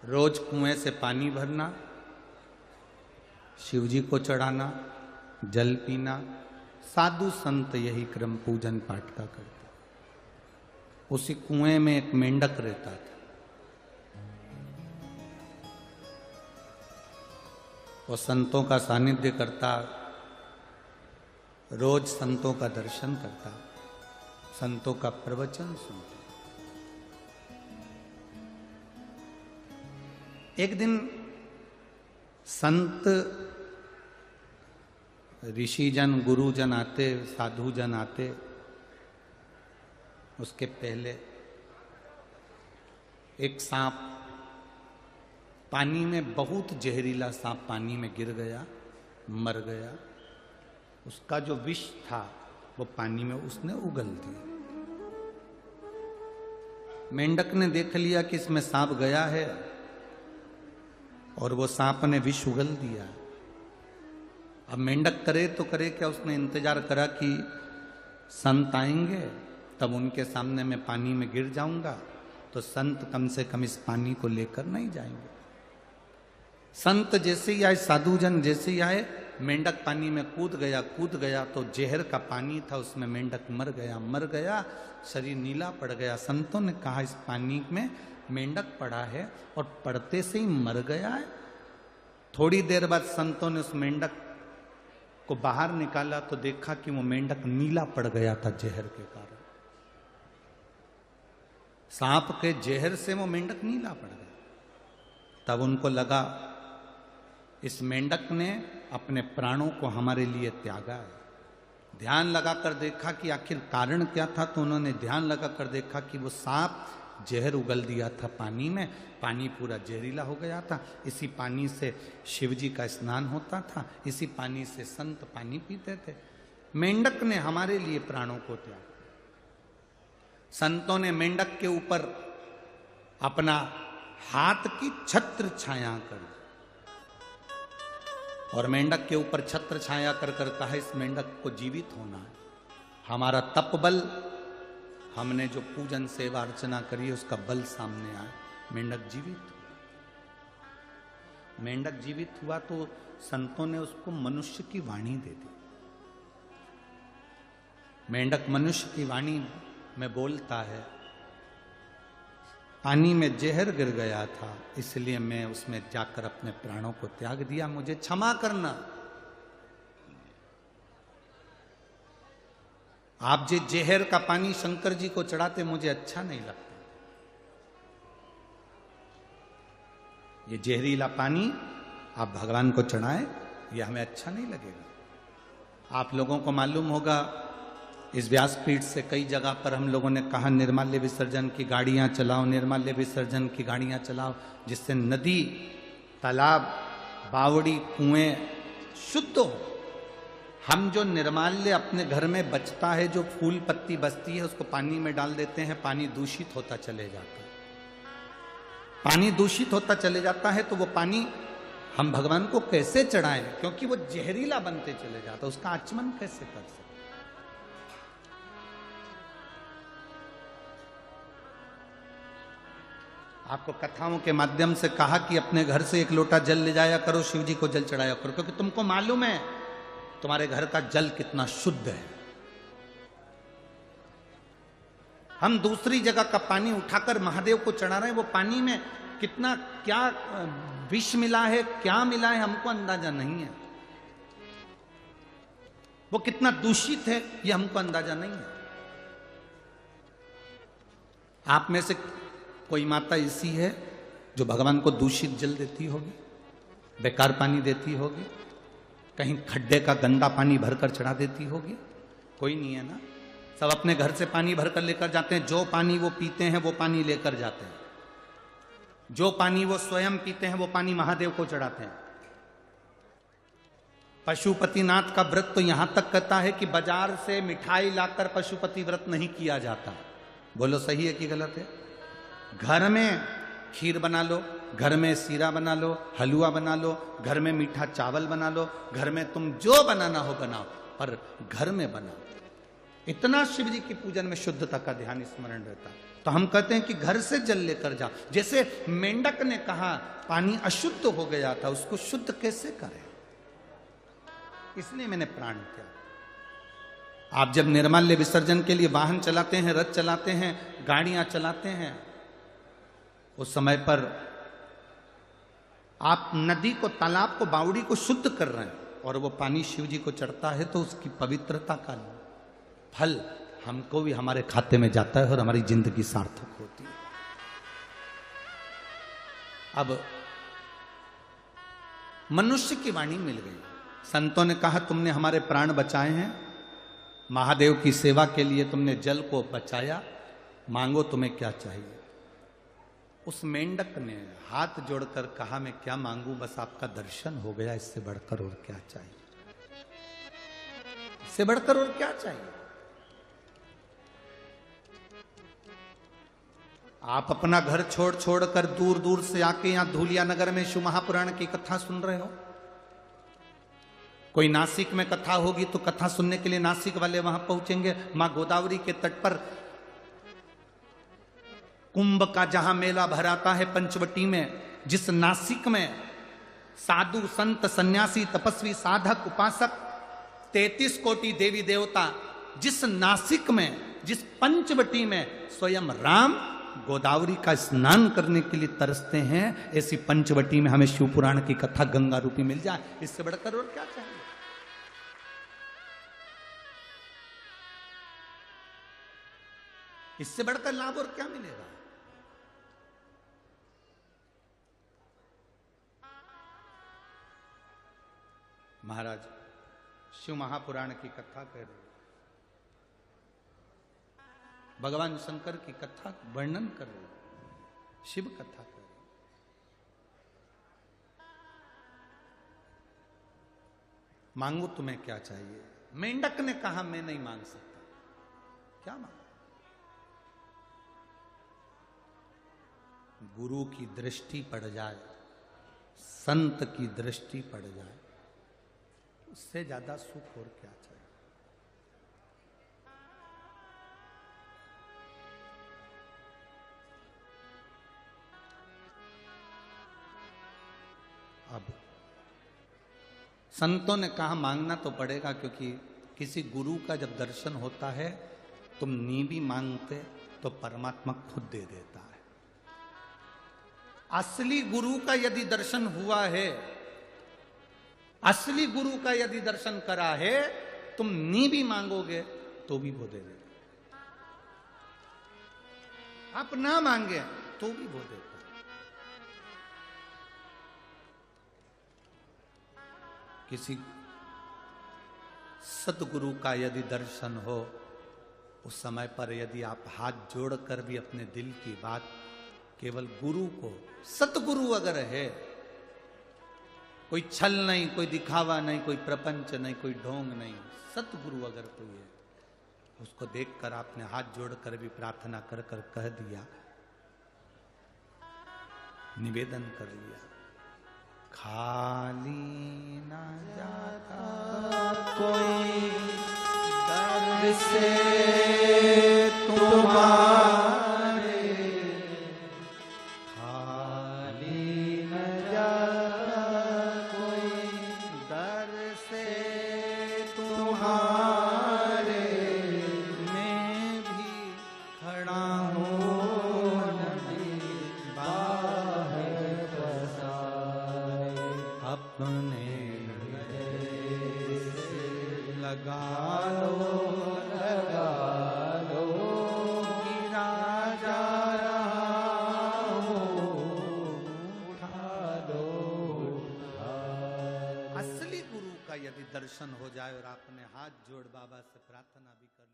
रोज कुएं से पानी भरना, शिव जी को चढ़ाना, जल पीना। साधु संत यही क्रम पूजन पाठ का करते। उसी कुएं में एक मेंढक रहता था। वो संतों का सानिध्य करता, रोज संतों का दर्शन करता, संतों का प्रवचन सुनता। एक दिन संत ऋषिजन गुरुजन आते, साधुजन आते। उसके पहले एक सांप, पानी में बहुत जहरीला सांप पानी में गिर गया, मर गया। उसका जो विष था वो पानी में उसने उगल दिया। मेंढक ने देख लिया कि इसमें सांप गया है और वो सांप ने विष उगल दिया। अब मेंढक करे तो करे क्या, उसने इंतजार करा कि संत आएंगे तब उनके सामने मैं पानी में गिर जाऊंगा तो संत कम से कम इस पानी को लेकर नहीं जाएंगे। संत जैसे ही आए, साधुजन जैसे ही आए, मेंढक पानी में कूद गया तो जहर का पानी था, उसमें मेंढक मर गया, शरीर नीला पड़ गया। संतों ने कहा इस पानी में मेंढक पड़ा है और पड़ते से ही मर गया है। थोड़ी देर बाद संतों ने उस मेंढक को बाहर निकाला तो देखा कि वो मेंढक नीला पड़ गया था जहर के कारण। सांप के जहर से वो मेंढक नीला पड़ गया। तब उनको लगा इस मेंढक ने अपने प्राणों को हमारे लिए त्यागा है। ध्यान लगाकर देखा कि आखिर कारण क्या था, तो उन्होंने ध्यान लगाकर देखा कि वो सांप जहर उगल दिया था पानी में, पानी पूरा जहरीला हो गया था। इसी पानी से शिव जी का स्नान होता था, इसी पानी से संत पानी पीते थे। मेंढक ने हमारे लिए प्राणों को त्यागा। संतों ने मेंढक के ऊपर अपना हाथ की छत्र छाया कर और मेंढक के ऊपर छत्र छाया कर कहा इस मेंढक को जीवित होना है। हमारा तप बल, हमने जो पूजन सेवा अर्चना करी उसका बल सामने आया, मेंढक जीवित। मेंढक जीवित हुआ तो संतों ने उसको मनुष्य की वाणी दे दी। मेंढक मनुष्य की वाणी में बोलता है, पानी में जहर गिर गया था इसलिए मैं उसमें जाकर अपने प्राणों को त्याग दिया, मुझे क्षमा करना। आप जो जहर का पानी शंकर जी को चढ़ाते मुझे अच्छा नहीं लगता। ये जहरीला पानी आप भगवान को चढ़ाएं, ये हमें अच्छा नहीं लगेगा। आप लोगों को मालूम होगा इस व्यासपीठ से कई जगह पर हम लोगों ने कहा निर्माल्य विसर्जन की गाड़ियां चलाओ, निर्माल्य विसर्जन की गाड़ियां चलाओ, जिससे नदी, तालाब, बावड़ी, कुएं शुद्ध हो। हम जो निर्माल्य अपने घर में बचता है, जो फूल पत्ती बचती है, उसको पानी में डाल देते हैं, पानी दूषित होता चले जाता है। पानी दूषित होता चले जाता है तो वो पानी हम भगवान को कैसे चढ़ाएं, क्योंकि वो जहरीला बनते चले जाता है, उसका आचमन कैसे कर सकते। आपको कथाओं के माध्यम से कहा कि अपने घर से एक लोटा जल ले जाया करो, शिव जी को जल चढ़ाया करो, क्योंकि तुमको मालूम है तुम्हारे घर का जल कितना शुद्ध है। हम दूसरी जगह का पानी उठाकर महादेव को चढ़ा रहे हैं, वो पानी में कितना क्या विष मिला है, क्या मिला है, हमको अंदाजा नहीं है। वो कितना दूषित है ये हमको अंदाजा नहीं है। आप में से कोई माता ऐसी है जो भगवान को दूषित जल देती होगी, बेकार पानी देती होगी, कहीं खड्डे का गंदा पानी भरकर चढ़ा देती होगी? कोई नहीं है ना। सब अपने घर से पानी भरकर लेकर जाते हैं, जो पानी वो पीते हैं वो पानी लेकर जाते हैं, जो पानी वो स्वयं पीते हैं वो पानी महादेव को चढ़ाते हैं। पशुपतिनाथ का व्रत तो यहां तक कहता है कि बाजार से मिठाई लाकर पशुपति व्रत नहीं किया जाता। बोलो सही है कि गलत है? घर में खीर बना लो, घर में सीरा बना लो, हलवा बना लो, घर में मीठा चावल बना लो, घर में तुम जो बनाना हो बनाओ, पर घर में बनाओ। इतना शिव जी की पूजन में शुद्धता का ध्यान स्मरण रहता है। तो हम कहते हैं कि घर से जल लेकर जाओ। जैसे मेंढक ने कहा पानी अशुद्ध हो गया था, उसको शुद्ध कैसे करें, इसलिए मैंने प्राण त्याग। आप जब निर्माल्य विसर्जन के लिए वाहन चलाते हैं, रथ चलाते हैं, गाड़ियां चलाते हैं, उस समय पर आप नदी को, तालाब को, बावड़ी को शुद्ध कर रहे हैं और वो पानी शिव जी को चढ़ता है तो उसकी पवित्रता का फल हमको भी हमारे खाते में जाता है और हमारी जिंदगी सार्थक होती है। अब मनुष्य की वाणी मिल गई, संतों ने कहा तुमने हमारे प्राण बचाए हैं, महादेव की सेवा के लिए तुमने जल को बचाया, मांगो तुम्हें क्या चाहिए। उस मेंढक ने हाथ जोड़कर कहा मैं क्या मांगू, बस आपका दर्शन हो गया, इससे बढ़कर और क्या चाहिए, इससे बढ़कर और क्या चाहिए। आप अपना घर छोड़ छोड़ कर दूर दूर से आके यहां धूलिया नगर में शिव महापुराण की कथा सुन रहे हो। कोई नासिक में कथा होगी तो कथा सुनने के लिए नासिक वाले वहां पहुंचेंगे। मां गोदावरी के तट पर कुंभ का जहां मेला भराता है पंचवटी में, जिस नासिक में साधु संत सन्यासी तपस्वी साधक उपासक 33 कोटि देवी देवता, जिस नासिक में, जिस पंचवटी में स्वयं राम गोदावरी का स्नान करने के लिए तरसते हैं, ऐसी पंचवटी में हमें शिव पुराण की कथा गंगा रूपी मिल जाए, इससे बढ़कर और क्या चाहिए। इससे बढ़कर लाभ और क्या मिलेगा। महाराज शिव महापुराण की कथा कह रहे, भगवान शंकर की कथा वर्णन कर रहे, शिव कथा कर रहे। मांगो तुम्हें क्या चाहिए। मेंढक ने कहा मैं नहीं मांग सकता, क्या मांगो। गुरु की दृष्टि पड़ जाए, संत की दृष्टि पड़ जाए, उससे ज्यादा सुख और क्या चाहिए। अब संतों ने कहा मांगना तो पड़ेगा, क्योंकि किसी गुरु का जब दर्शन होता है तुम नी भी मांगते तो परमात्मा खुद दे देता है। असली गुरु का यदि दर्शन हुआ है, असली गुरु का यदि दर्शन करा है, तुम नी भी मांगोगे तो भी वो दे देगा। आप ना मांगे तो भी वो देगा। किसी सतगुरु का यदि दर्शन हो, उस समय पर यदि आप हाथ जोड़कर भी अपने दिल की बात केवल गुरु को, सतगुरु अगर है, कोई छल नहीं, कोई दिखावा नहीं, कोई प्रपंच नहीं, कोई ढोंग नहीं, सतगुरु अगर कोई है, उसको देखकर आपने हाथ जोड़कर भी प्रार्थना कर कर कह दिया, निवेदन कर लिया, खाली ना जाता कोई दर से तुम्हारे, खाली न जाता कोई दर से तुम्हारे, मैं भी खड़ा हूँ नदी बाहर बसाए, अपने हृदय से लगा लो, लगा लो, गिरा जा रहा हूँ, उठा लो, असली गुरु का यदि दर्शन हो जाए और आपने हाथ जोड़ बाबा से प्रार्थना भी कर